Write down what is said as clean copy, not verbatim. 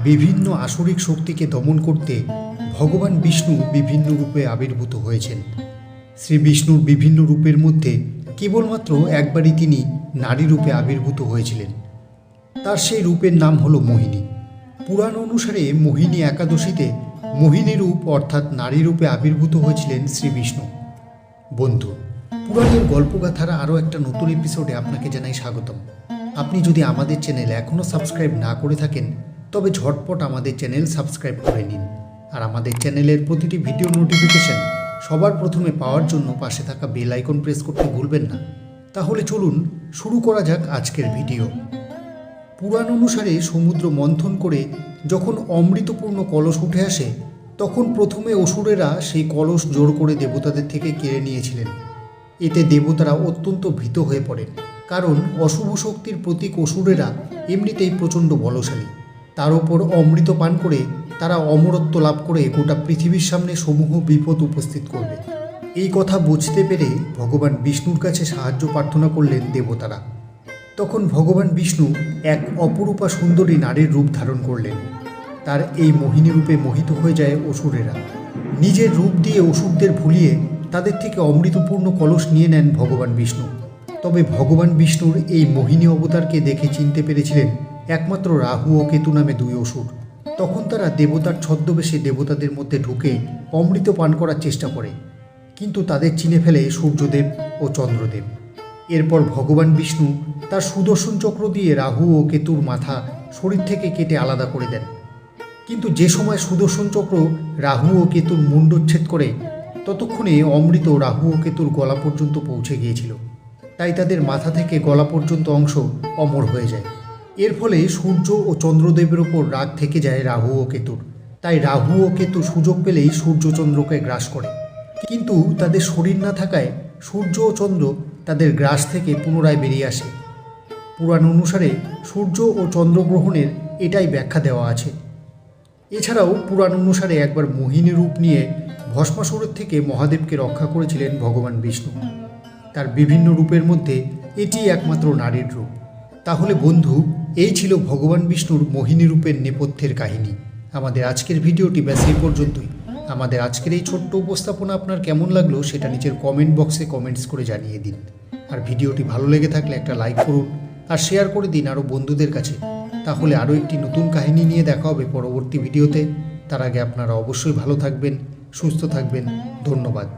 বিভিন্ন আসরিক শক্তিকে দমন করতে ভগবান বিষ্ণু বিভিন্ন রূপে আবির্ভূত হয়েছেন। শ্রী বিষ্ণুর বিভিন্ন রূপের মধ্যে কেবলমাত্র একবারই তিনি নারী রূপে আবির্ভূত হয়েছিলেন। তার সেই রূপের নাম হল মোহিনী। পুরাণ অনুসারে মোহিনী একাদশীতে মোহিনী রূপ অর্থাৎ নারী রূপে আবির্ভূত হয়েছিলেন শ্রী বিষ্ণু। বন্ধু, পুরাণের গল্পগাথার আরও একটা নতুন এপিসোডে আপনাকে জানাই স্বাগতম। আপনি যদি আমাদের চ্যানেল এখনও সাবস্ক্রাইব না করে থাকেন তবে ঝটপট আমাদের চ্যানেল সাবস্ক্রাইব করে নিন। আর আমাদের চ্যানেলের প্রতিটি ভিডিও নোটিফিকেশন সবার প্রথমে পাওয়ার জন্য পাশে থাকা বেল আইকন প্রেস করতে ভুলবেন না। তাহলে চলুন শুরু করা যাক আজকের ভিডিও। পুরাণ অনুসারে সমুদ্র মন্থন করে যখন অমৃতপূর্ণ কলস উঠে আসে তখন প্রথমে অসুরেরা সেই কলস জোর করে দেবতাদের থেকে কেড়ে নিয়েছিলেন। এতে দেবতারা অত্যন্ত ভীত হয়ে পড়েন, কারণ অশুভ শক্তির প্রতীক অসুরেরা এমনিতেই প্রচণ্ড বলশালী। তার ওপর অমৃত পান করে তারা অমরত্ব লাভ করে গোটা পৃথিবীর সামনে সমূহ বিপদ উপস্থিত করবে। এই কথা বুঝতে পেরে ভগবান বিষ্ণুর কাছে সাহায্য প্রার্থনা করলেন দেবতারা। তখন ভগবান বিষ্ণু এক অপরূপা সুন্দরী নারীর রূপ ধারণ করলেন। তার এই মোহিনী রূপে মোহিত হয়ে যায় অসুরেরা। নিজের রূপ দিয়ে অসুরদের ভুলিয়ে তাদের থেকে অমৃতপূর্ণ কলস নিয়ে নেন ভগবান বিষ্ণু। তবে ভগবান বিষ্ণুর এই মোহিনী অবতারকে দেখে চিনতে পেরেছিলেন একমাত্র রাহু ও কেতু নামে দুই অসুর। তখন তারা দেবতার ছদ্মবেশে দেবতাদের মধ্যে ঢুকে অমৃত পান করার চেষ্টা করে, কিন্তু তাদের চিনে ফেলে সূর্যদেব ও চন্দ্রদেব। এরপর ভগবান বিষ্ণু তার সুদর্শন চক্র দিয়ে রাহু ও কেতুর মাথা শরীর থেকে কেটে আলাদা করে দেন। কিন্তু যে সময় সুদর্শন চক্র রাহু ও কেতুর মুণ্ডচ্ছেদ করে ততক্ষণে অমৃত রাহু ও কেতুর গলা পর্যন্ত পৌঁছে গিয়েছিল। তাই তাদের মাথা থেকে গলা পর্যন্ত অংশ অমর হয়ে যায়। এর ফলে সূর্য ও চন্দ্রদেবের ওপর রাগ থেকে যায় রাহু ও কেতুর। তাই রাহু ও কেতু সুযোগ পেলেই সূর্যচন্দ্রকে গ্রাস করে, কিন্তু তাদের শরীর না থাকায় সূর্য ও চন্দ্র তাদের গ্রাস থেকে পুনরায় বেরিয়ে আসে। পুরাণ অনুসারে সূর্য ও চন্দ্রগ্রহণের এটাই ব্যাখ্যা দেওয়া আছে। এছাড়াও পুরাণ অনুসারে একবার মোহিনী রূপ নিয়ে ভস্মাসুরের থেকে মহাদেবকে রক্ষা করেছিলেন ভগবান বিষ্ণু। তার বিভিন্ন রূপের মধ্যে এটি একমাত্র নারীর রূপ। তাহলে বন্ধু, এই ছিল ভগবান বিষ্ণুর মোহিনী রূপের নেপথ্যের কাহিনী। আমাদের আজকের ভিডিওটি ব্যাস এই পর্যন্তই। আমাদের আজকের এই ছোট্ট উপস্থাপনা আপনার কেমন লাগলো সেটা নিচের কমেন্ট বক্সে কমেন্টস করে জানিয়ে দিন। আর ভিডিওটি ভালো লেগে থাকলে একটা লাইক করুন আর শেয়ার করে দিন আরও বন্ধুদের কাছে। তাহলে আরও একটি নতুন কাহিনী নিয়ে দেখা হবে পরবর্তী ভিডিওতে। তার আগে আপনারা অবশ্যই ভালো থাকবেন, সুস্থ থাকবেন। ধন্যবাদ।